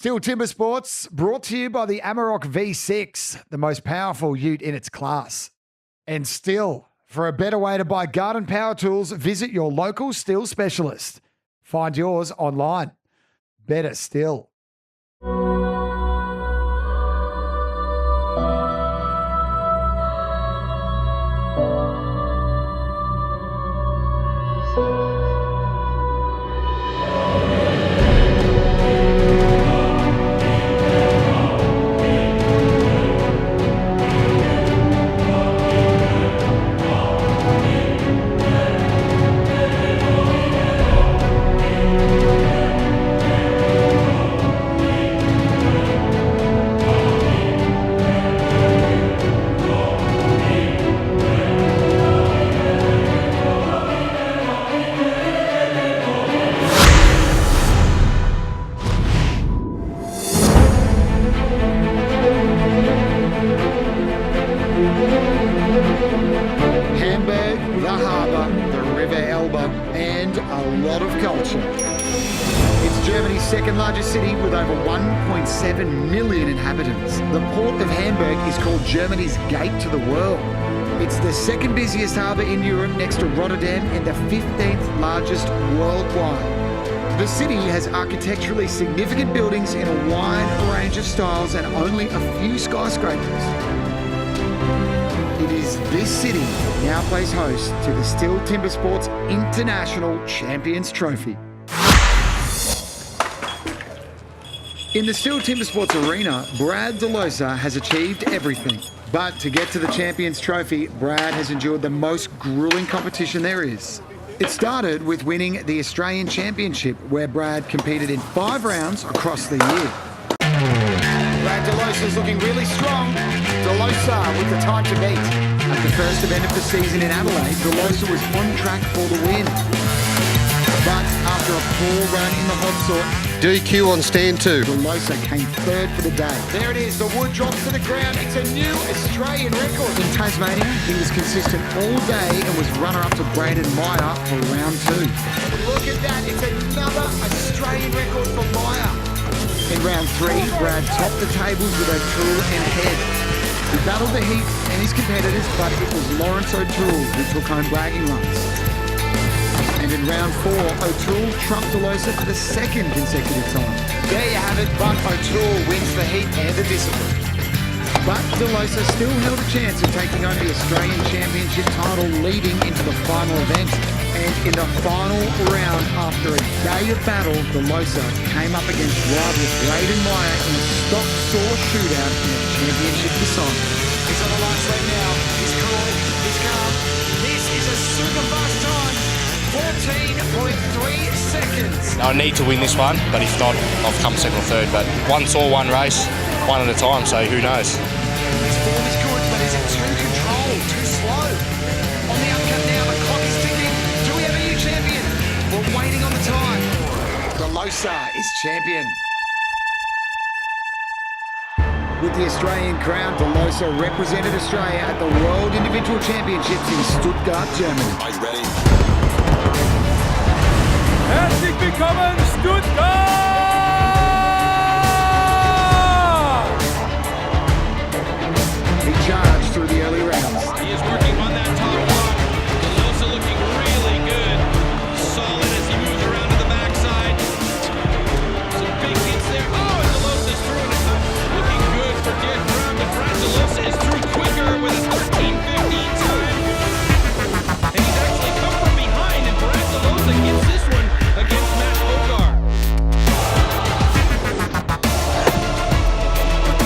STIHL Timbersports, brought to you by the Amarok V6, the most powerful ute in its class. And STIHL, for a better way to buy garden power tools, visit your local STIHL specialist. Find yours online. Better STIHL. Second largest city with over 1.7 million inhabitants. The port of Hamburg is called Germany's gate to the world. It's the second busiest harbour in Europe next to Rotterdam and the 15th largest worldwide. The city has architecturally significant buildings in a wide range of styles and only a few skyscrapers. It is this city that now plays host to the STIHL Timbersports International Champions Trophy. In the STIHL Timbersports arena, Brad de Losa has achieved everything. But to get to the Champions Trophy, Brad has endured the most grueling competition there is. It started with winning the Australian Championship, where Brad competed in 5 rounds across the year. Brad de Losa's looking really strong. De Losa with the time to beat. At the first event of the season in Adelaide, de Losa was on track for the win. But after a poor run in the hot sort, DQ on stand 2. De Losa came third for the day. There it is, the wood drops to the ground. It's a new Australian record. In Tasmania, he was consistent all day and was runner-up to Braden Meyer for round 2. Look at that, it's another Australian record for Meyer. In round 3, Brad topped the tables with O'Toole and Head. He battled the heat and his competitors, but it was Lawrence O'Toole who took home bragging rights. And in round 4, O'Toole trumped de Losa for the second consecutive time. There you have it, but O'Toole wins the heat and the discipline. But de Losa still held a chance of taking home the Australian Championship title leading into the final event. And in the final round, after a day of battle, de Losa came up against rival Braden Meyer in a stock-sore shootout in a championship decider. He's on the last lap now. He's cool. He's calm. This is a super fast time. 14.3 seconds. I need to win this one, but if not, I've come second or third. But one race, one at a time, so who knows? His form is good, but is it too controlled, too slow? On the upcut now, the clock is ticking. Do we have a new champion? We're waiting on the time. De Losa is champion. With the Australian crown, de Losa represented Australia at the World Individual Championships in Stuttgart, Germany. Are you ready? Herzlich willkommen, Stuttgart! He charged through the early rounds. He is working on that top block. De Losa looking really good. Solid as he moves around to the backside. Some big hits there. Oh, and De Losa's through it. Looking good for Dick Brown, but Brad de Losa is through quicker with a 13:15 time. And he's actually come from behind, and Brad de Losa gets this one against Matt Hogar.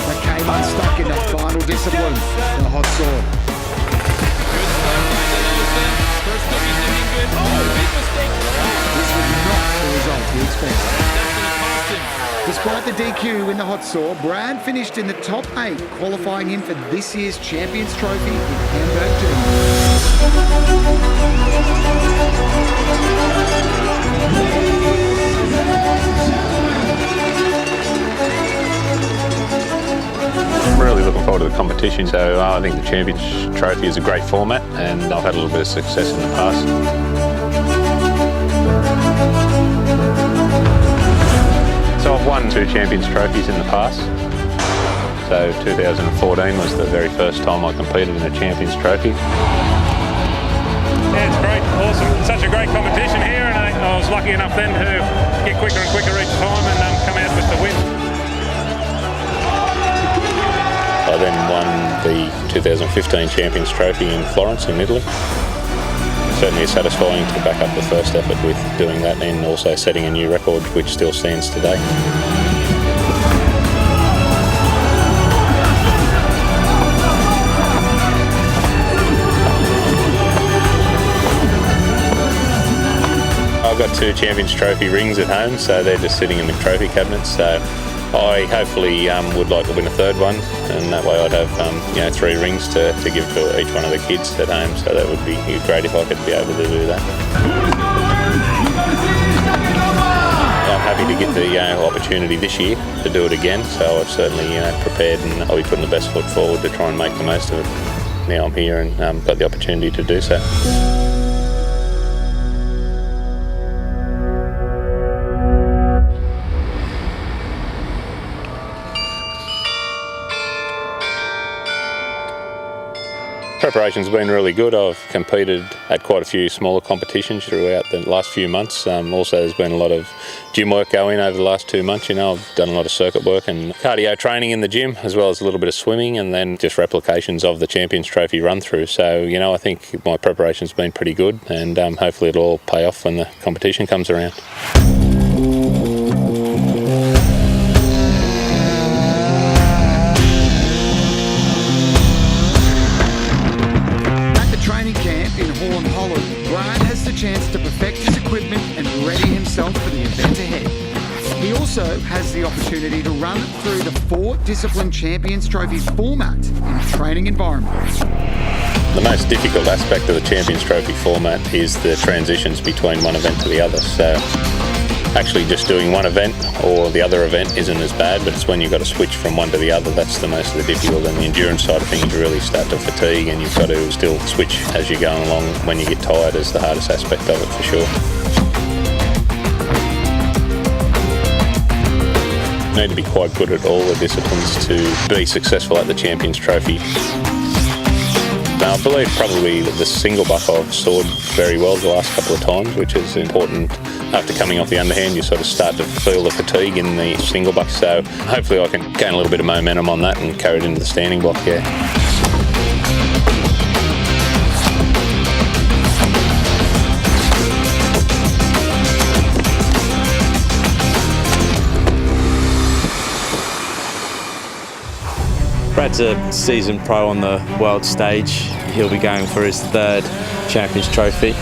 That came unstuck in the final discipline, the hot sword. Good start by de Losa. First look, he's looking good. Oh, big mistake. This was not the result we expected. That's going to cost him. Despite the DQ in the hot saw, Brad finished in the top 8, qualifying him for this year's Champions Trophy in Hamburg, I'm really looking forward to the competition. So I think the Champions Trophy is a great format, and I've had a little bit of success in the past. So I've won 2 Champions Trophies in the past. So 2014 was the very first time I competed in a Champions Trophy. Yeah, it's great, awesome. Such a great competition here, and I was lucky enough then to get quicker and quicker each time and come out with the win. I then won the 2015 Champions Trophy in Florence in Italy. Certainly satisfying to back up the first effort with doing that and also setting a new record which still stands today. I've got 2 Champions Trophy rings at home, so they're just sitting in the trophy cabinets. So I hopefully would like to win a 3rd one, and that way I'd have 3 rings to give to each one of the kids at home. So that would be great if I could be able to do that. I'm happy to get the opportunity this year to do it again. So I've certainly prepared, and I'll be putting the best foot forward to try and make the most of it. Now I'm here and got the opportunity to do so. Preparation's been really good. I've competed at quite a few smaller competitions throughout the last few months. Also, there's been a lot of gym work going over the last 2 months. I've done a lot of circuit work and cardio training in the gym, as well as a little bit of swimming, and then just replications of the Champions Trophy run through. So, I think my preparation's been pretty good, and hopefully it'll all pay off when the competition comes around. Chance to perfect his equipment and ready himself for the event ahead. He also has the opportunity to run through the 4 discipline Champions Trophy format in a training environment. The most difficult aspect of the Champions Trophy format is the transitions between one event to the other. So actually just doing one event or the other event isn't as bad, but it's when you've got to switch from one to the other that's the most of the difficult. And the endurance side of things, you really start to fatigue, and you've got to still switch as you're going along. When you get tired is the hardest aspect of it for sure. You need to be quite good at all the disciplines to be successful at the Champions Trophy. Now, I believe probably the single buck I've soared very well the last couple of times, which is important. After coming off the underhand, you sort of start to feel the fatigue in the single buck, so hopefully I can gain a little bit of momentum on that and carry it into the standing block, yeah. Brad's a seasoned pro on the world stage. He'll be going for his 3rd Champions Trophy.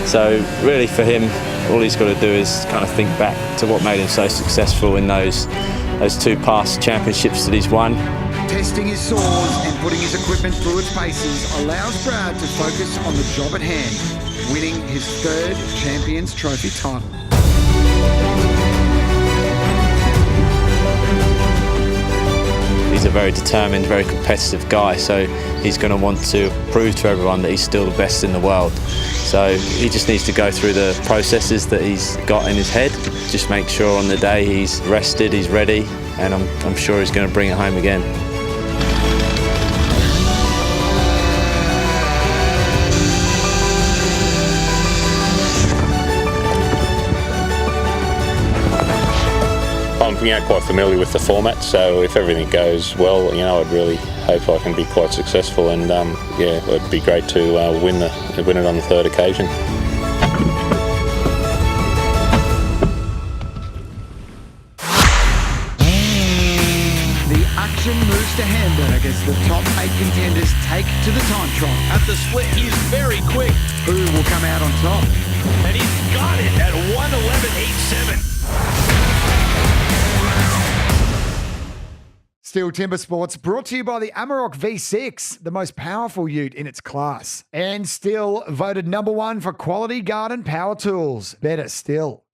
So really for him, all he's got to do is kind of think back to what made him so successful in those 2 past championships that he's won. Testing his sores and putting his equipment through its paces allows Brad to focus on the job at hand, winning his 3rd Champions Trophy title. He's a very determined, very competitive guy, so he's going to want to prove to everyone that he's still the best in the world. So he just needs to go through the processes that he's got in his head, just make sure on the day he's rested, he's ready, and I'm sure he's going to bring it home again. I'm quite familiar with the format, so if everything goes well, I'd really hope I can be quite successful, and it'd be great to win it on the 3rd occasion. The action moves to Hamburg as the top 8 contenders take to the time trial. At the split, he's very quick. Who will come out on top? And he's got it at 1:11.87. STIHL Timbersports brought to you by the Amarok V6, the most powerful ute in its class. And STIHL voted #1 for quality garden power tools. Better still.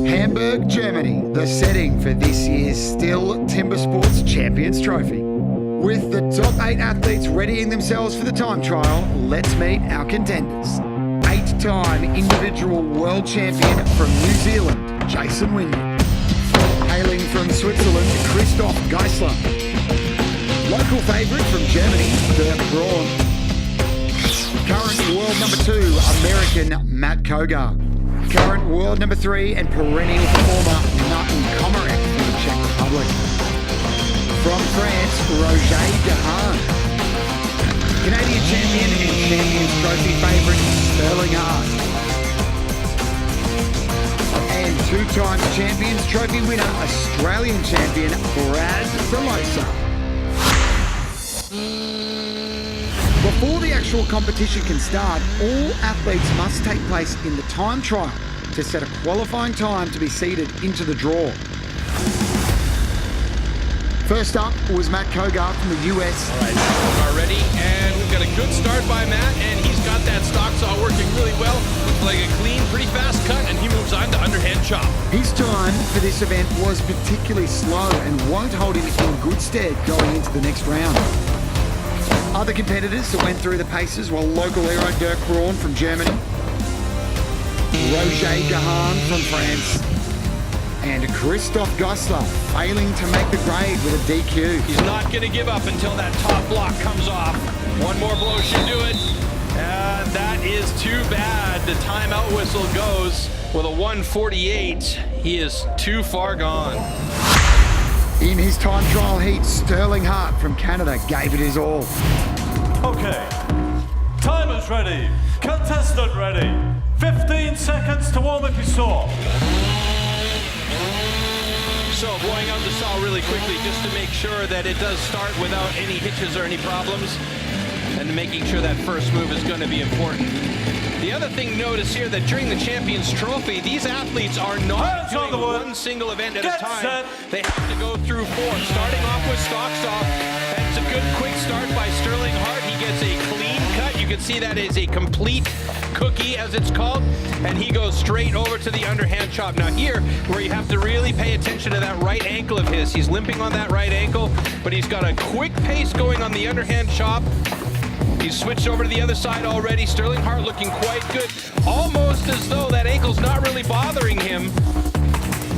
Hamburg, Germany, the setting for this year's STIHL Timbersports Champions Trophy. With the top 8 athletes readying themselves for the time trial, let's meet our contenders. 8 8-time individual world champion from New Zealand, Jason Wynyard. Hailing from Switzerland, Christoph Geisler. Local favourite from Germany, Dirk Braun. Current world number 2, American Matt Kogar. Current world number 3 and perennial performer, Martin Komarek from the Czech Republic. From France, Roger Gahan. Canadian champion and Champions Trophy favourite, Stirling Hart. And 2 times Champions Trophy winner, Australian champion, Brad Losa. Before the actual competition can start, all athletes must take place in the time trial to set a qualifying time to be seeded into the draw. First up was Matt Kogar from the US. All right, Kogar ready, and we've got a good start by Matt, and he's got that stock saw working really well. Looks like a clean, pretty fast cut, and he moves on to underhand chop. His time for this event was particularly slow and won't hold him in good stead going into the next round. Other competitors that went through the paces were local hero Dirk Braun from Germany, Roger Gahan from France, and Christoph Geisler failing to make the grade with a DQ. He's not going to give up until that top block comes off. One more blow should do it. And that is too bad. The timeout whistle goes with a 1:48. He is too far gone. In his time trial heat, Stirling Hart from Canada gave it his all. Okay, time is ready. Contestant ready. 15 seconds to warm up your saw. So blowing out the saw really quickly just to make sure that it does start without any hitches or any problems, and making sure that first move is going to be important. The other thing notice here that during the Champions Trophy, these athletes are not doing one single event at a time. They have to go through 4, starting off with stock saw. And it's a good quick start by Stirling Hart. He gets a clean cut. You can see that is a complete cookie, as it's called, and he goes straight over to the underhand chop. Now here, where you have to really pay attention to that right ankle of his. He's limping on that right ankle, but he's got a quick pace going on the underhand chop. He's switched over to the other side already. Stirling Hart looking quite good, almost as though that ankle's not really bothering him.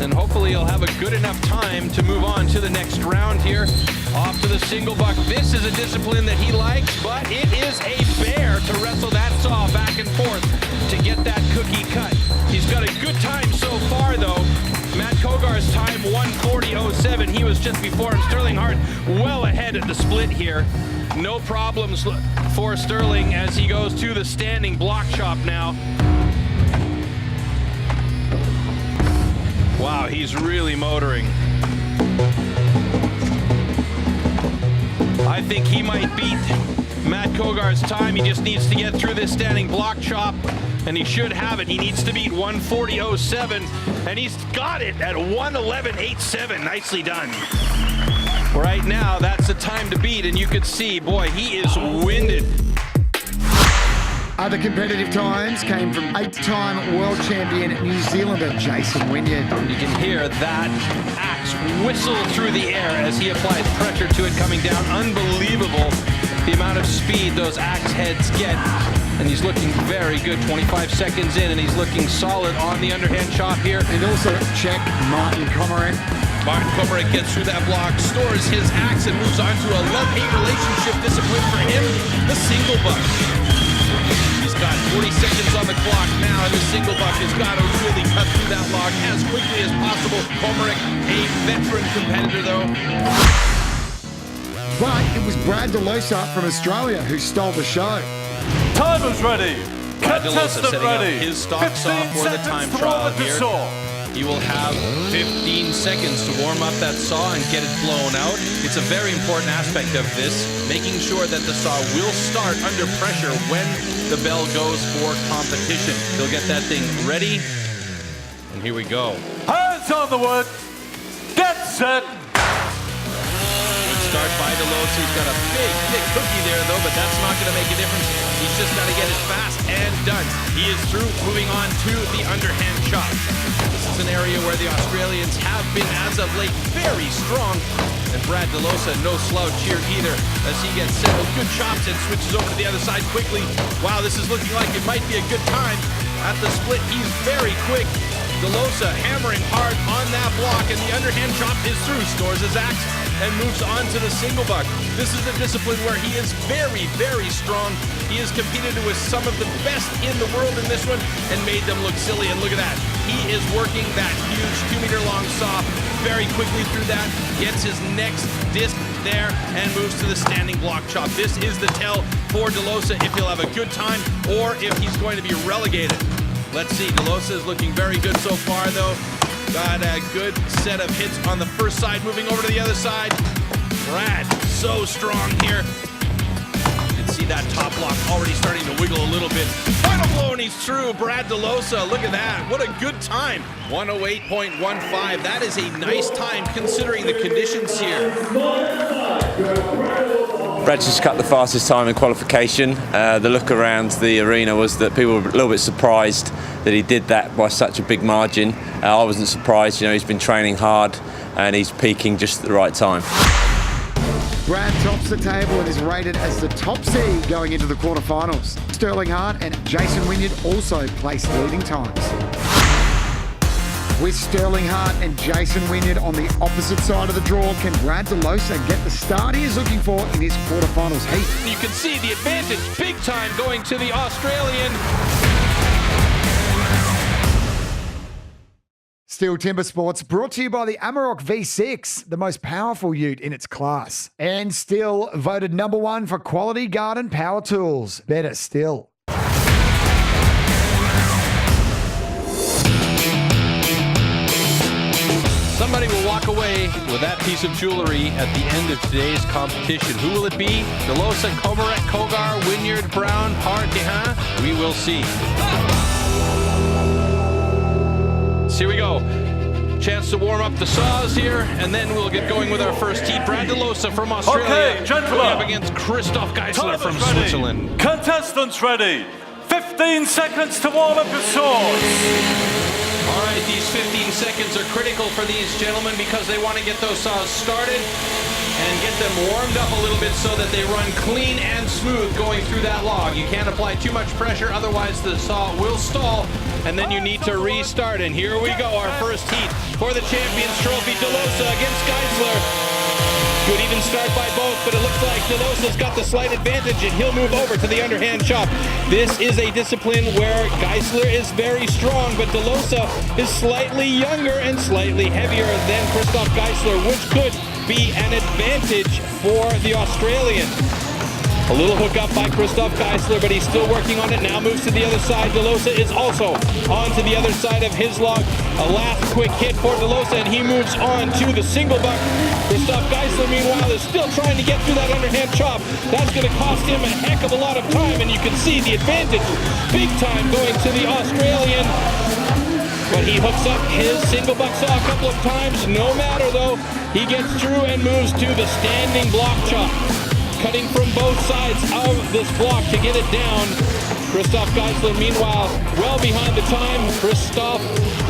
And hopefully he'll have a good enough time to move on to the next round here. Off to the single buck. This is a discipline that he likes, but it is a bear to wrestle that saw back and forth to get that cookie cut. He's got a good time so far, though. Matt Kogar's time, 1:40.07. He was just before him. Stirling Hart well ahead at the split here. No problems for Stirling as he goes to the standing block chop now. Wow, he's really motoring. I think he might beat Matt Kogar's time. He just needs to get through this standing block chop, and he should have it. He needs to beat 1:40.07, and he's got it at 1:11.87. Nicely done. Right now, that's the time to beat, and you could see, boy, he is winded. Other competitive times came from 8-time world champion New Zealander Jason Wynyard. You can hear that axe whistle through the air as he applies pressure to it coming down. Unbelievable the amount of speed those axe heads get. And he's looking very good, 25 seconds in, and he's looking solid on the underhand chop here. And also check Martin Komarek. Martin Komarek gets through that block, stores his axe, and moves on to a love-hate relationship discipline for him, the single buck. He's got 40 seconds on the clock now, and the single buck has got to really cut through that log as quickly as possible. Komarek, a veteran competitor, though. But it was Brad Losa from Australia who stole the show. Time is ready. Brad Losa Contestant setting ready. up his stock saw for the time trial here. He will have 15 seconds to warm up that saw and get it blown out. It's a very important aspect of this, making sure that the saw will start under pressure when the bell goes for competition. He'll get that thing ready, and here we go. Hands on the wood. Get set. Good start by Losa. He's got a big, thick cookie there, though, but that's not going to make a difference. He's just got to get it fast and done. He is through, moving on to the underhand chop. This is an area where the Australians have been, as of late, very strong. And Brad Losa, no slouch here either, as he gets set with good chops and switches over to the other side quickly. Wow, this is looking like it might be a good time. At the split, he's very quick. Losa hammering hard on that block, and the underhand chop is through, stores his axe, and moves on to the single buck. This is a discipline where he is very, very strong. He has competed with some of the best in the world in this one and made them look silly, and look at that. He is working that huge 2-meter-long saw very quickly through that, gets his next disc there, and moves to the standing block chop. This is the tell for Losa if he'll have a good time or if he's going to be relegated. Let's see, Losa is looking very good so far, though. Got a good set of hits on the first side, moving over to the other side. Brad, so strong here. You can see that top block already starting to wiggle a little bit. Final blow, and he's through. Brad Losa, look at that. What a good time. 108.15. That is a nice time considering the conditions here. Brad just cut the fastest time in qualification. The look around the arena was that people were a little bit surprised that he did that by such a big margin. I wasn't surprised, you know, he's been training hard and he's peaking just at the right time. Brad tops the table and is rated as the top seed going into the quarterfinals. Stirling Hart and Jason Wynyard also placed leading times. With Stirling Hart and Jason Wynyard on the opposite side of the draw, can Brad Losa get the start he is looking for in his quarterfinals heat? You can see the advantage big time going to the Australian. STIHL Timbersports brought to you by the Amarok V6, the most powerful ute in its class. And STIHL voted #1 for quality garden power tools. Better still. Somebody will walk away with that piece of jewelry at the end of today's competition. Who will it be? Losa, Komarek, Kogar, Wynyard, Brown, Hart, huh? We will see. So here we go. Chance to warm up the saws here, and then we'll get going with our first heat. Brad Losa from Australia. Okay, gentlemen. Going up against Christoph Geisler from Switzerland. Contestants ready. 15 seconds to warm up your swords. All right, these 15 seconds are critical for these gentlemen because they want to get those saws started and get them warmed up a little bit so that they run clean and smooth going through that log. You can't apply too much pressure, otherwise the saw will stall, and then you need to restart. And here we go, our first heat for the Champions Trophy. Losa against Geisler. Good even start by both, but it looks like Losa's got the slight advantage, and he'll move over to the underhand chop. This is a discipline where Geisler is very strong, but Losa is slightly younger and slightly heavier than Christoph Geisler, which could be an advantage for the Australian. A little hook up by Christoph Geisler, but he's still working on it. Now moves to the other side. Losa is also on to the other side of his log. A last quick hit for Losa, and he moves on to the single buck. Christoph Geisler, meanwhile, is still trying to get through that underhand chop. That's going to cost him a heck of a lot of time, and you can see the advantage big time going to the Australian. But he hooks up his single buck saw a couple of times. No matter, though, he gets through and moves to the standing block chop. Cutting from both sides of this block to get it down. Christoph Geisler, meanwhile, well behind the time. Christoph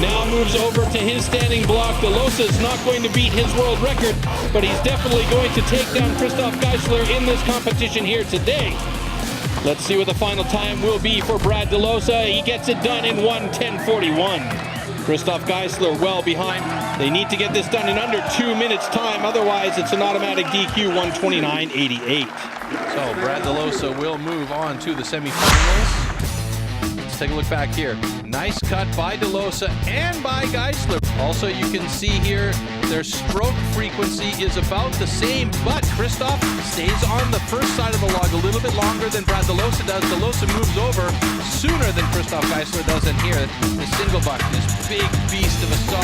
now moves over to his standing block. Losa is not going to beat his world record, but he's definitely going to take down Christoph Geisler in this competition here today. Let's see what the final time will be for Brad Losa. He gets it done in 1:10.41. Christoph Geisler well behind. They need to get this done in under 2 minutes time, otherwise it's an automatic DQ. 1:29.88. So Brad Losa will move on to the semifinals. Let's take a look back here. Nice cut by Losa and by Geisler. Also, you can see here their stroke frequency is about the same, but Christoph stays on the first side of the log a little bit longer than Brad Losa does. Losa moves over sooner than Christoph Geisler does, and here the single buck, this big beast of a saw.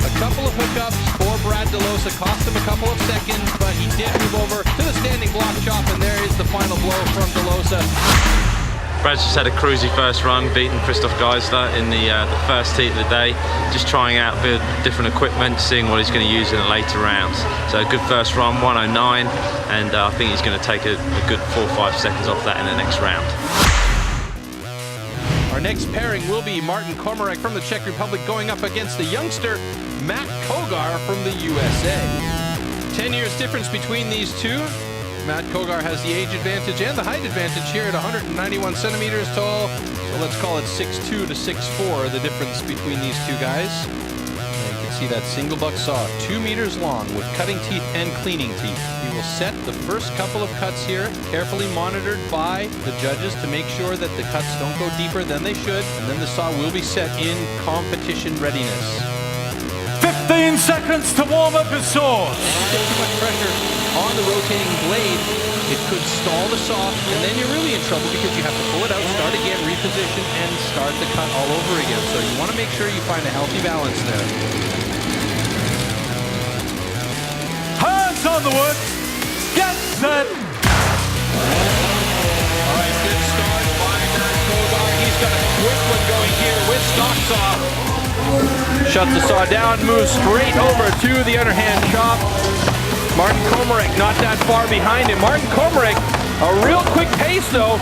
A couple of hookups for Brad Losa, cost him a couple of seconds, but he did move over to the standing block chop, and there is the final blow from Losa. Brad's just had a cruisy first run, beating Christoph Geisler in the first heat of the day. Just trying out a bit of different equipment, seeing what he's going to use in the later rounds. So a good first run, 109, and I think he's going to take a good 4 or 5 seconds off that in the next round. Our next pairing will be Martin Komarek from the Czech Republic going up against the youngster Matt Kogar from the USA. 10 years difference between these two. Matt Kogar has the age advantage and the height advantage here at 191 centimeters tall. So let's call it 6'2" to 6'4", the difference between these two guys. And you can see that single buck saw, 2 meters long with cutting teeth and cleaning teeth. He will set the first couple of cuts here, carefully monitored by the judges to make sure that the cuts don't go deeper than they should. And then the saw will be set in competition readiness. 15 seconds to warm up his saws. Too much pressure on the rotating blade, it could stall the saw, and then you're really in trouble because you have to pull it out, start again, reposition, and start the cut all over again. So you want to make sure you find a healthy balance there. Hands on the wood. Get set. All right, good start by Matt Kogar. He's got a quick one going here with stock saw. Shuts the saw down, moves straight over to the underhand chop. Martin Komarek not that far behind him. Martin Komarek, a real quick pace though.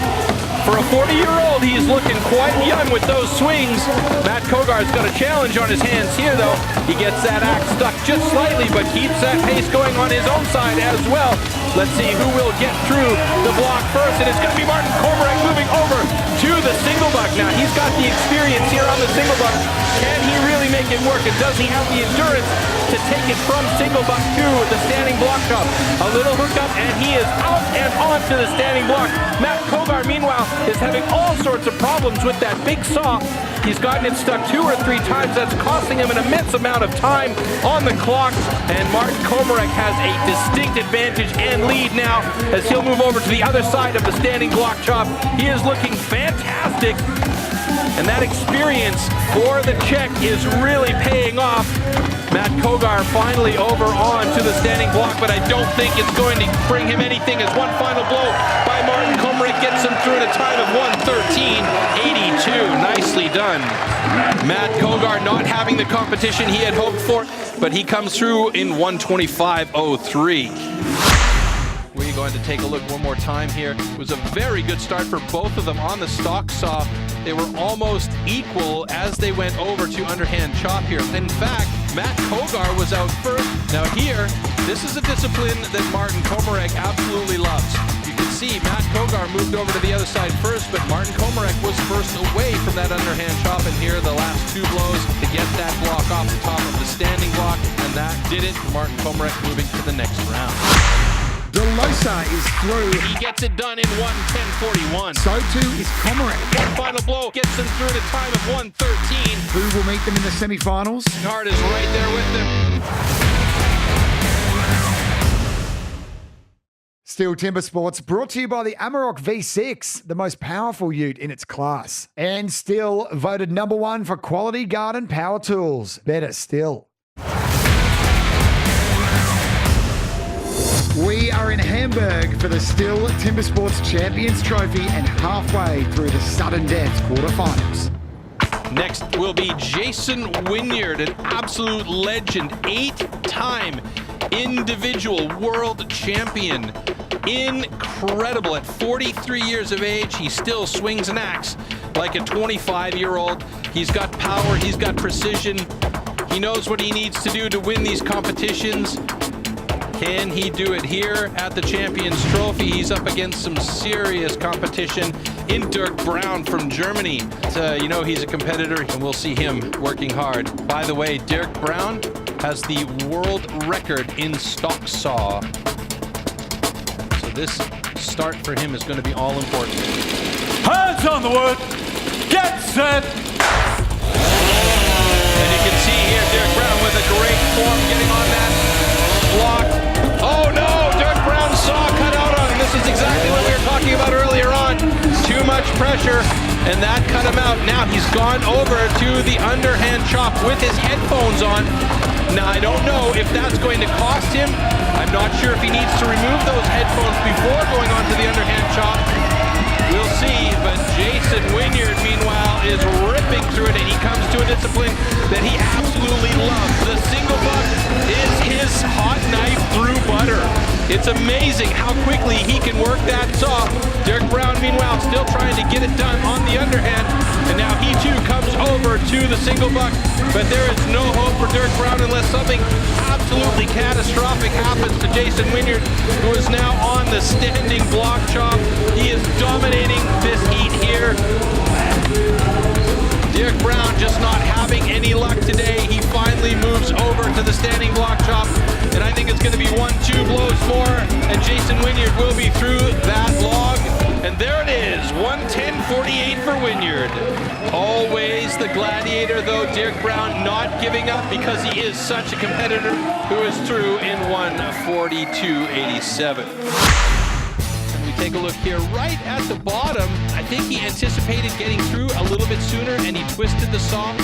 For a 40-year-old, he's looking quite young with those swings. Matt Kogar's got a challenge on his hands here though. He gets that axe stuck just slightly, but keeps that pace going on his own side as well. Let's see who will get through the block first, and it's going to be Martin Komarek moving over to the single buck. Now he's got the experience here on the single buck. Can he really make it work, and does he have the endurance to take it from single buck to the standing block chop? A little hookup, and he is out and on to the standing block. Matt Kogar, meanwhile, is having all sorts of problems with that big saw. He's gotten it stuck 2 or 3 times. That's costing him an immense amount of time on the clock. And Martin Komarek has a distinct advantage and lead now as he'll move over to the other side of the standing block chop. He is looking fantastic. And that experience for the Czech is really paying off. Matt Kogar finally over on to the standing block, but I don't think it's going to bring him anything as one final blow by Martin Komarek gets him through at a time of 1:13.82. Nicely done. Matt Kogar not having the competition he had hoped for, but he comes through in 1:25.03. We're going to take a look one more time here. It was a very good start for both of them on the stock saw. They were almost equal as they went over to underhand chop here. In fact, Matt Kogar was out first. Now here, this is a discipline that Martin Komarek absolutely loves. You can see Matt Kogar moved over to the other side first, but Martin Komarek was first away from that underhand chop, and here the last 2 blows to get that block off the top of the standing block, and that did it for Martin Komarek moving to the next round. The Losa is through. He gets it done in 1:10.41. So too is Komarek. One final blow gets him through at a time of 1:13. Who will meet them in the semi-finals? Hart is right there with them. STIHL Timbersports brought to you by the Amarok V6, the most powerful ute in its class. And STIHL voted #1 for quality garden power tools. Better still. We are in Hamburg for the STIHL Timbersports Champions Trophy and halfway through the sudden death quarterfinals. Next will be Jason Wynyard, an absolute legend, 8-time individual world champion. Incredible. At 43 years of age, he still swings an axe like a 25-year-old. He's got power, he's got precision. He knows what he needs to do to win these competitions. Can he do it here at the Champions Trophy? He's up against some serious competition in Dirk Braun from Germany. You know he's a competitor, and we'll see him working hard. By the way, Dirk Braun has the world record in stock saw. So this start for him is going to be all important. Hands on the wood. Get set. And you can see here Dirk Braun with a great form getting on that block. Oh no, Dirk Braun's saw cut out on him. This is exactly what we were talking about earlier on. Too much pressure, and that cut him out. Now he's gone over to the underhand chop with his headphones on. Now I don't know if that's going to cost him. I'm not sure if he needs to remove those headphones before going on to the underhand chop. We'll see, but discipline that he absolutely loves. The single buck is his hot knife through butter. It's amazing how quickly he can work that saw. Derek Brown, meanwhile, still trying to get it done on the underhand. And now he too comes over to the single buck. But there is no hope for Derek Brown unless something absolutely catastrophic happens to Jason Wynyard, who is now on the standing block chop. He is dominating this heat here. Derek Brown just not having any luck today. He finally moves over to the standing block chop, and I think it's going to be 1-2 blows more, and Jason Wynyard will be through that log. And there it is, 110.48 for Wynyard. Always the gladiator, though. Derek Brown not giving up because he is such a competitor, who is through in 142.87. Take a look here right at the bottom. I think he anticipated getting through a little bit sooner, and he twisted the saw.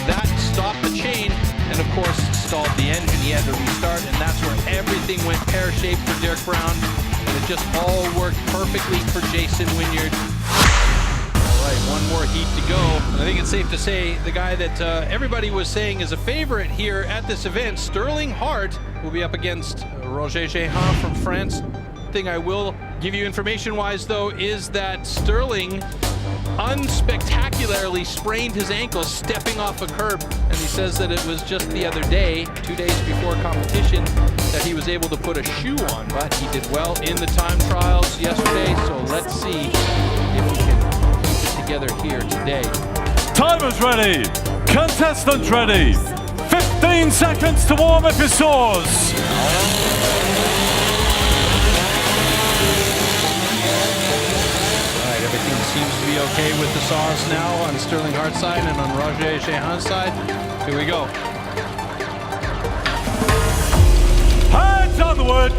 That stopped the chain and of course stalled the engine. He had to restart, and that's where everything went pear-shaped for Derek Brown, and it just all worked perfectly for Jason Wynyard. All right, one more heat to go. I think it's safe to say the guy that everybody was saying is a favorite here at this event, Stirling Hart, will be up against Roger Jehan from France. Thing I will give you information-wise, though, is that Stirling unspectacularly sprained his ankle stepping off a curb, and he says that it was just the other day, 2 days before competition, that he was able to put a shoe on, but he did well in the time trials yesterday, so let's see if he can keep it together here today. Timers ready, contestants ready, 15 seconds to warm up your saws. Seems to be okay with the saws now on Stirling Hart's side and on Roger Jehan's side. Here we go. Hands on the wood.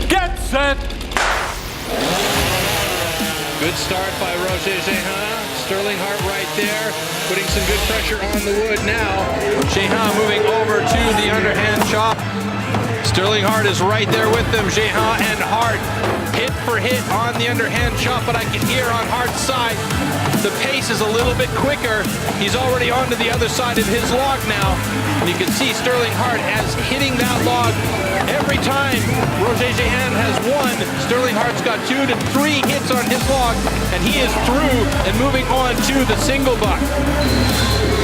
Get set. Good start by Roger Jehan. Stirling Hart right there, putting some good pressure on the wood now. Jehan moving over to the underhand chop. Stirling Hart is right there with them. Jehan and Hart hit for hit on the underhand chop, but I can hear on Hart's side the pace is a little bit quicker. He's already onto the other side of his log now, and you can see Stirling Hart as hitting that log every time Roger Jehan has won. Stirling Hart's got 2 to 3 hits on his log, and he is through and moving on to the single buck.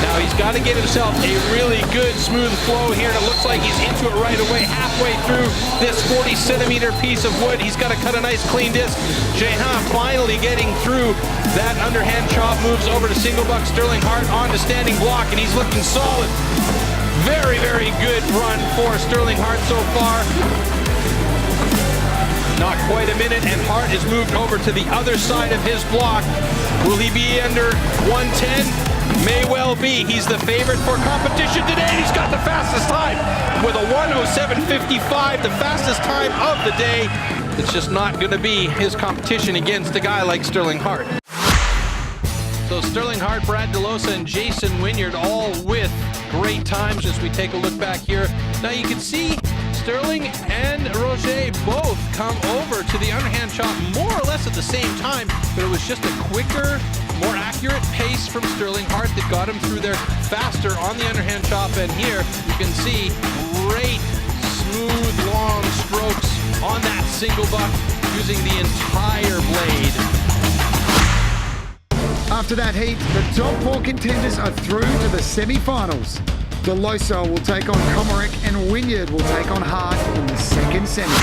Now he's got to get himself a really good smooth flow here, and it looks like he's into it right away, halfway through this 40-centimeter piece of wood. He's got to cut a nice clean disc. Jehan finally getting through that underhand chop, moves over to single buck. Stirling Hart on to standing block, and he's looking solid. Very, very good run for Stirling Hart so far. Not quite a minute, and Hart is moved over to the other side of his block. Will he be under 110? May well be. He's the favorite for competition today, and he's got the fastest time with a 1:07.55, the fastest time of the day. It's just not going to be his competition against a guy like Stirling Hart. So Stirling Hart, Brad Losa, and Jason Wynyard all with great times as we take a look back here. Now you can see Stirling and Roger both come over to the underhand chop more or less at the same time, but it was just a quicker, more accurate pace from Stirling Hart that got him through there faster on the underhand chop. And here you can see great, smooth, long strokes on that single buck using the entire blade. After that heat, the top 4 contenders are through to the semi-finals. Losa will take on Comerick, and Wynyard will take on Hart in the second semi.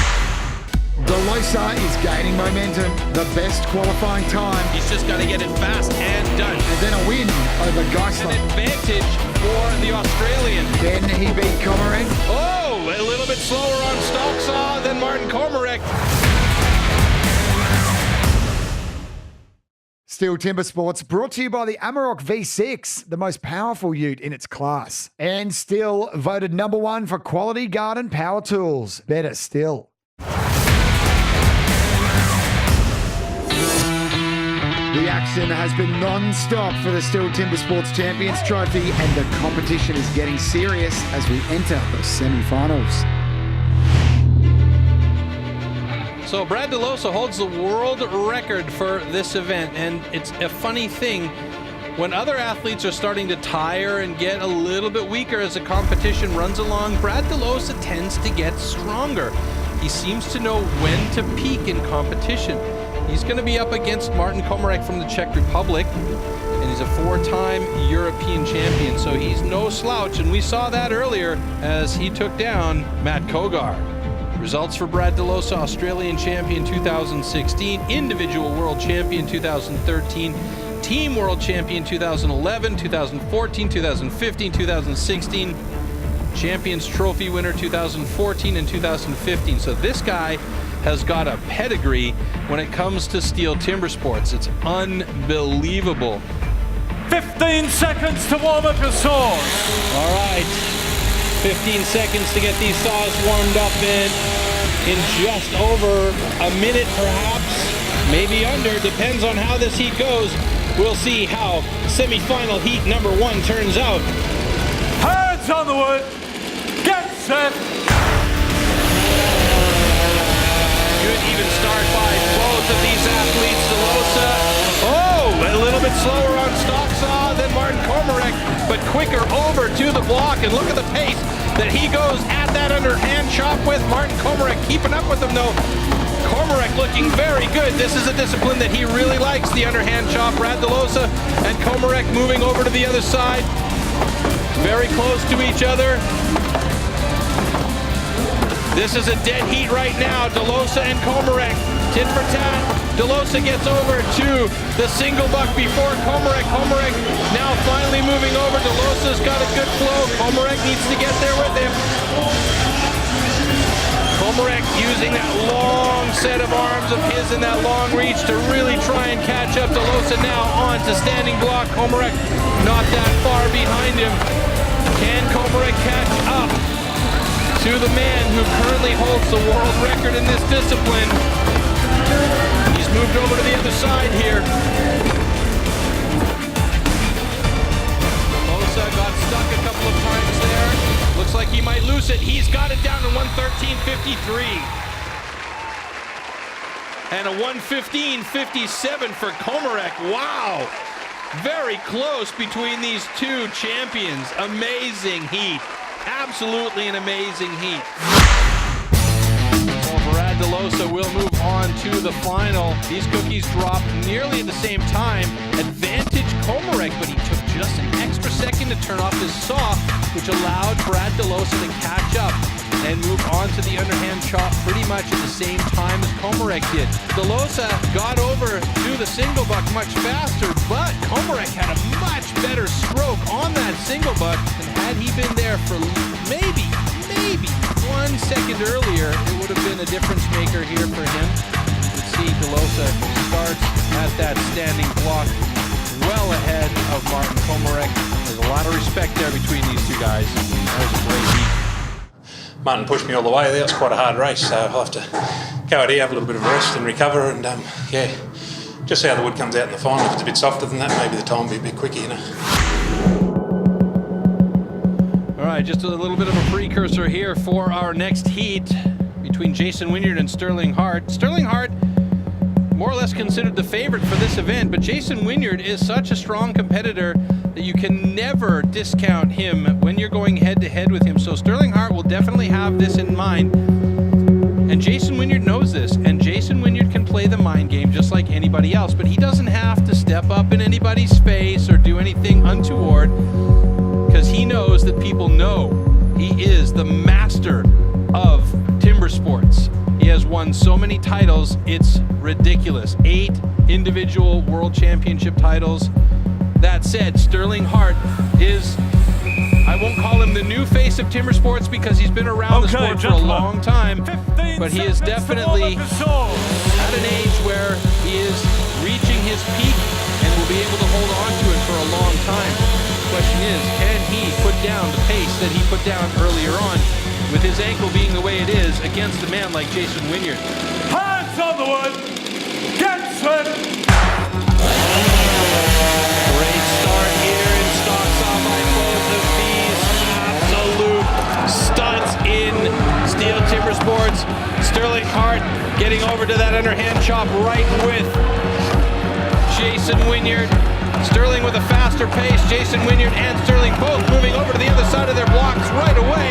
Losa is gaining momentum, the best qualifying time. He's just got to get it fast and done. And then a win over Geisler. An advantage for the Australian. Then he beat Comerick. Oh, a little bit slower on stock saw than Martin Comerick. STIHL Timbersports brought to you by the Amarok V6, the most powerful ute in its class. And STIHL voted #1 for quality garden power tools. Better still. The action has been non-stop for the STIHL Timbersports Champions Trophy, and the competition is getting serious as we enter the semi-finals. So Brad Losa holds the world record for this event, and it's a funny thing. when other athletes are starting to tire and get a little bit weaker as the competition runs along, Brad Losa tends to get stronger. He seems to know when to peak in competition. He's going to be up against Martin Komarek from the Czech Republic, and he's a 4-time European champion, so he's no slouch, and we saw that earlier as he took down Matt Kogar. Results for Brad Losa: Australian champion 2016, individual world champion 2013, team world champion 2011, 2014, 2015, 2016, Champions Trophy winner 2014 and 2015. So this guy has got a pedigree when it comes to STIHL Timbersports. It's unbelievable. 15 seconds to warm up your saws. All right, 15 seconds to get these saws warmed up in just over a minute perhaps, maybe under, depends on how this heat goes. We'll see how semi-final heat number 1 turns out. Hands on the wood, get set. Good even start by both of these athletes. Losa, a little bit slower on stock saw than Martin Komarek, but quicker over to the block, and look at the pace that he goes at that underhand chop with. Martin Komarek keeping up with him though. Komarek looking very good. This is a discipline that he really likes, the underhand chop. Brad Losa and Komarek moving over to the other side. Very close to each other. This is a dead heat right now. Losa and Komarek, tit for tat. Losa gets over to the single buck before Komarek. Komarek now finally moving over. Losa's got a good flow. Komarek needs to get there with him. Komarek using that long set of arms of his and that long reach to really try and catch up to Losa. Now on to standing block. Komarek not that far behind him. Can Komarek catch up to the man who currently holds the world record in this discipline? He's moved over to the other side here. Losa got stuck a couple of times there. Looks like he might lose it. He's got it down to 1:13.53. And a 1:15.57 for Komarek. Wow. Very close between these two champions. Amazing heat. Absolutely an amazing heat. So Brad Losa will move on to the final. These cookies dropped nearly at the same time. Advantage Komarek, but he took just an extra second to turn off his saw, which allowed Brad Losa to catch up and move on to the underhand chop pretty much at the same time as Komarek did. Losa got over to the single buck much faster, but Komarek had a much better stroke on that single buck, and had he been there for maybe 1 second earlier, it would have been a difference maker here for him. You can see Losa starts at that standing block well ahead of Martin Komarek. There's a lot of respect there between these two guys. That was a great heat. Martin pushed me all the way there. It's quite a hard race, so I'll have to go out here, have a little bit of rest and recover, and just see how the wood comes out in the final. If it's a bit softer than that, maybe the time will be a bit quicker, you know. All right, just a little bit of a precursor here for our next heat between Jason Wynyard and Stirling Hart. Stirling Hart, more or less considered the favorite for this event, but Jason Wynyard is such a strong competitor that you can never discount him when you're going head-to-head with him. So Stirling Hart will definitely have this in mind. And Jason Wynyard knows this, and Jason Wynyard can play the mind game just like anybody else, but he doesn't have to step up in anybody's face or do anything untoward, because he knows that people know he is the master of timber sports. He has won so many titles, it's ridiculous. 8 individual world championship titles. That said, Stirling Hart is, I won't call him the new face of timber sports because he's been around the sport for a long time, but he is definitely at an age where he is reaching his peak and will be able to hold on to it for a long time. The question is, can he put down the pace that he put down earlier on, with his ankle being the way it is, against a man like Jason Wynyard? Hands on the wood, get set. Great start here in stock saw by both of these absolute studs in STIHL Timbersports. Stirling Hart getting over to that underhand chop right with Jason Wynyard. Stirling with a faster pace. Jason Wynyard and Stirling both moving over to the other side of their blocks right away.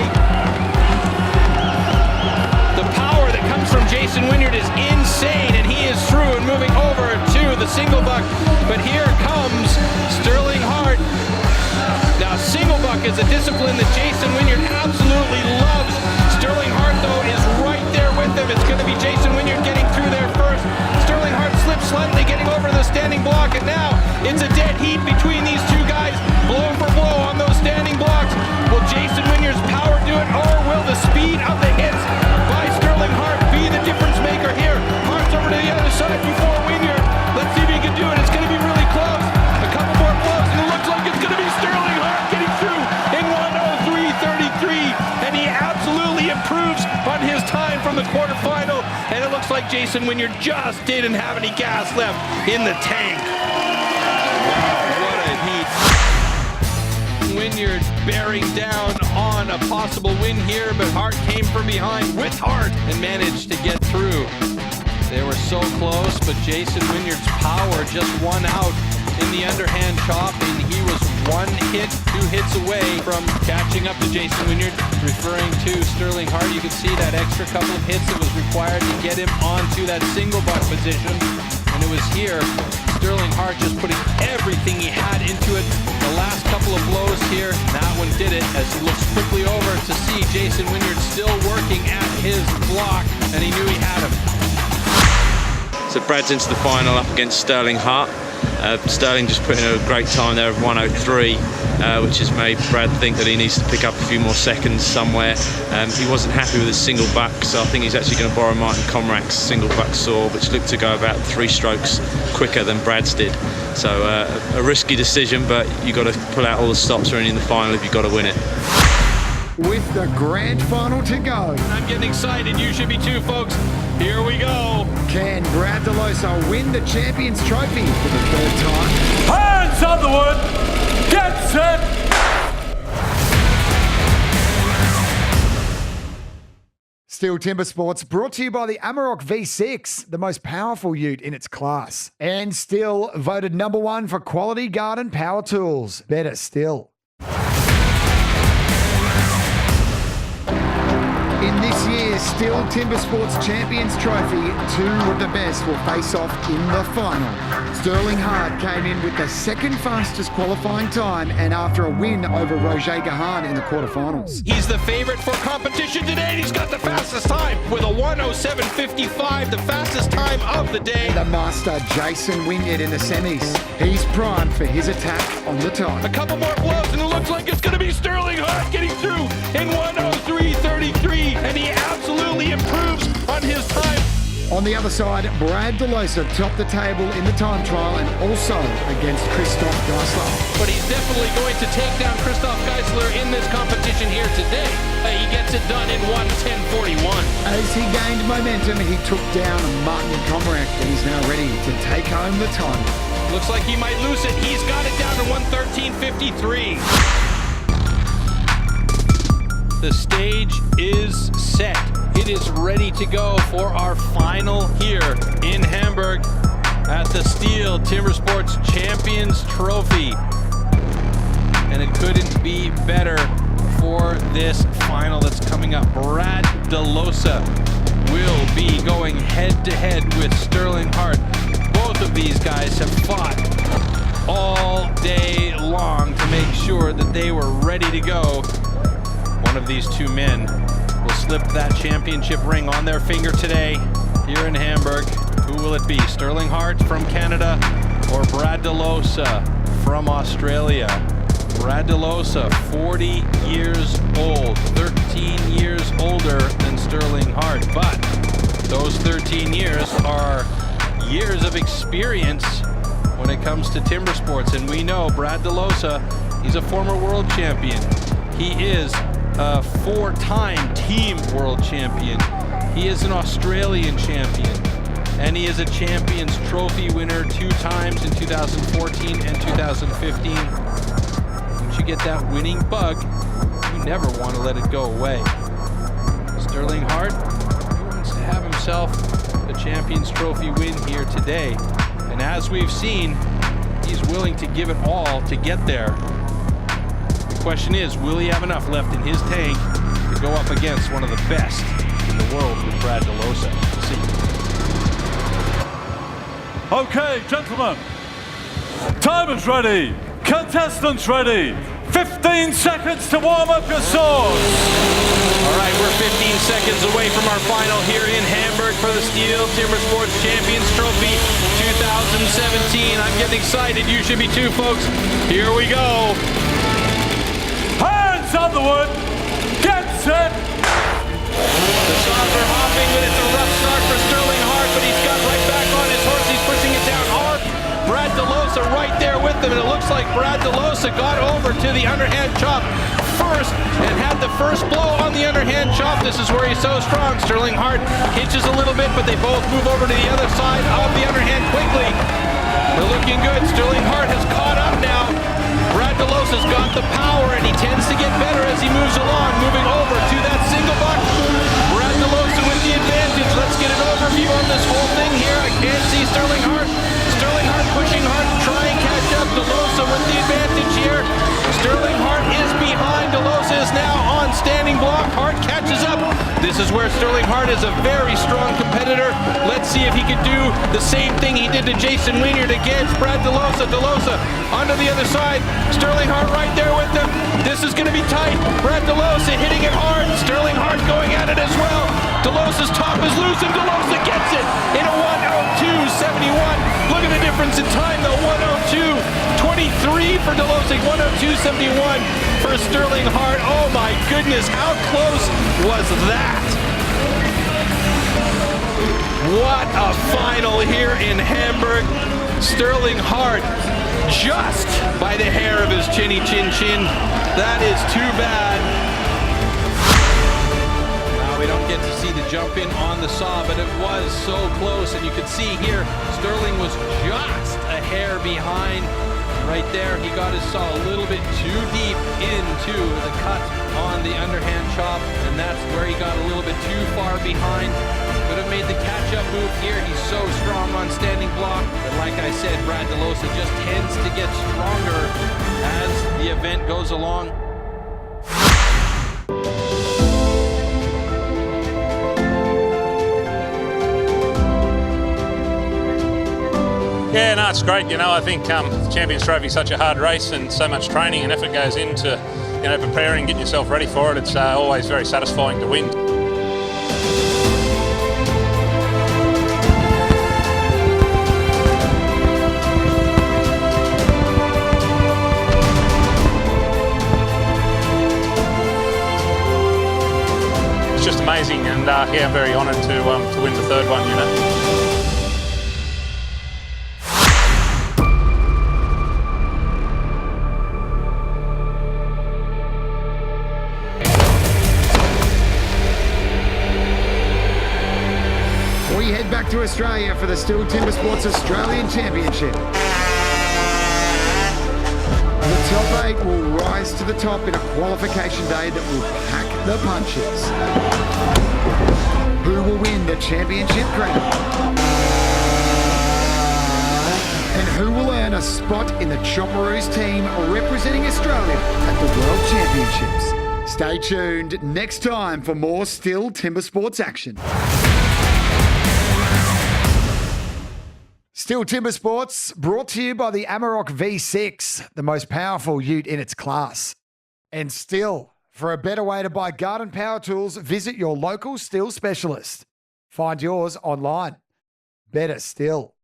The power that comes from Jason Wynyard is insane, and he is through and moving over to the single buck. But here comes Stirling Hart. Now, single buck is a discipline that Jason Wynyard absolutely loves. Stirling Hart, though, is right there with him. It's going to be Jason Wynyard getting through there first. Stirling Hart slips slightly, getting over the standing block, and now it's a dead heat between these two guys, blow for blow on those standing blocks. Will Jason Wynyard's power do it, or will the speed of the hits by Stirling Hart be the difference maker here? Hart's over to the other side before Wynyard. Let's see if he can do it. It's going to be really close. A couple more blows, and it looks like it's going to be Stirling Hart getting through in 1:03.33, and he absolutely improves on his time from the quarterfinal, and it looks like Jason Wynyard just didn't have any gas left in the tank. Wow, what a heat. Wynyard bearing down on a possible win here, but Hart came from behind with Hart and managed to get through. They were so close, but Jason Wynyard's power just won out in the underhand chopping. He was 2 hits away from catching up to Jason Wynyard. Referring to Stirling Hart, you can see that extra couple of hits that was required to get him onto that single buck position. And it was here, Stirling Hart just putting everything he had into it. The last couple of blows here, that one did it, as he looks quickly over to see Jason Wynyard still working at his block, and he knew he had him. So Brad's into the final up against Stirling Hart. Stirling just put in a great time there of 1:03, which has made Brad think that he needs to pick up a few more seconds somewhere. He wasn't happy with his single buck, so I think he's actually going to borrow Martin Comrack's single buck saw, which looked to go about 3 strokes quicker than Brad's did. So a risky decision, but you've got to pull out all the stops really in the final if you've got to win it. With the grand final to go. I'm getting excited. You should be too, folks. Here we go. Can Brad Losa win the Champions Trophy for the 3rd time? Hands on the wood. Get set. STIHL Timbersports brought to you by the Amarok V6, the most powerful ute in its class. And STIHL voted #1 for quality garden power tools. Better still. In this year's STIHL Timbersports Champions Trophy, 2 of the best will face off in the final. Stirling Hart came in with the 2nd fastest qualifying time, and after a win over Roger Gahan in the quarterfinals. He's the favorite for competition today, and he's got the fastest time with a 1:07.55, the fastest time of the day. The master Jason Wynyard in the semis. He's primed for his attack on the top. A couple more blows, and it looks like it's going to be Stirling Hart getting through in 1:03.33, and he absolutely improves on his time. On the other side, Brad Losa topped the table in the time trial and also against Christoph Geisler. But he's definitely going to take down Christoph Geisler in this competition here today. He gets it done in 1:10.41. As he gained momentum, he took down Martin Comrack, and he's now ready to take home the title. Looks like he might lose it. He's got it down to 1:13.53. The stage is set. It is ready to go for our final here in Hamburg at the STIHL Timbersports Champions Trophy. And it couldn't be better for this final that's coming up. Brad Losa will be going head-to-head with Stirling Hart. Both of these guys have fought all day long to make sure that they were ready to go. One of these 2 men will slip that championship ring on their finger today here in Hamburg. Who will it be? Stirling Hart from Canada or Brad Losa from Australia? Brad Losa, 40 years old, 13 years older than Stirling Hart, but those 13 years are years of experience when it comes to timber sports, and we know Brad Losa, he's a former world champion. He is a 4-time team world champion. He is an Australian champion, and he is a Champions Trophy winner 2 times in 2014 and 2015. Once you get that winning bug, you never want to let it go away. Stirling Hart, he wants to have himself a Champions Trophy win here today. And as we've seen, He's willing to give it all to get there. The question is, will he have enough left in his tank to go up against one of the best in the world with Brad Losa? We'll see. Okay, gentlemen. Time is ready. Contestants ready. 15 seconds to warm up your swords. All right, we're 15 seconds away from our final here in Hamburg for the STIHL Timbersports Champions Trophy 2017. I'm getting excited. You should be too, folks. Here we go. Hands on the wood. Get set. The saws are hopping, but it's a rough start for Stirling Hart, but he's got right back on his horse. He's pushing it down hard. Brad Losa right there with him, and it looks like Brad Losa got over to the underhand chop first and had the first blow on the underhand chop. This is where he's so strong. Stirling Hart hitches a little bit, but they both move over to the other side of the underhand quickly. They're looking good. Stirling Hart has caught up now. Brad Losa's got the power, and he tends to get better as he moves along, moving over to that single buck. Brad Losa with the advantage. Let's get an overview on this whole thing here. I can't see Stirling Hart. Stirling Hart pushing hard to try and catch up. Losa with the advantage here. Stirling Hart is behind. Losa is now on standing block. Hart catches up. This is where Stirling Hart is a very strong competitor. Let's see if he can do the same thing he did to Jason Wynyard against Brad Losa. Losa onto the other side. Stirling Hart right there with him. This is going to be tight. Brad Losa hitting it hard. Stirling Hart going at it as well. Losa's top is loose, and Losa gets it in a 1:02.71. Look at the difference in time, though. 1:02.23 for Losa, 1:02.71 for Stirling Hart. Oh my goodness, how close was that? What a final here in Hamburg. Stirling Hart just by the hair of his chinny chin chin. That is too bad. We don't get to see the jump in on the saw, but it was so close, and you could see here Stirling was just a hair behind right there. He got his saw a little bit too deep into the cut on the underhand chop, and that's where he got a little bit too far behind. Could have made the catch-up move here. He's so strong on standing block, but like I said, Brad Losa just tends to get stronger as the event goes along. Yeah, no, it's great. You know, I think the Champions Trophy is such a hard race, and so much training and effort goes into, you know, preparing, getting yourself ready for it. It's always very satisfying to win. It's just amazing, and yeah, I'm very honoured to win the third one. You know. We head back to Australia for the STIHL Timbersports Australian Championship. The top 8 will rise to the top in a qualification day that will pack the punches. Who will win the championship crown? And who will earn a spot in the Chopperoos team representing Australia at the World Championships? Stay tuned next time for more STIHL Timbersports action. STIHL Timbersports, brought to you by the Amarok V6, the most powerful ute in its class. And STIHL, for a better way to buy garden power tools, visit your local STIHL specialist. Find yours online. Better still.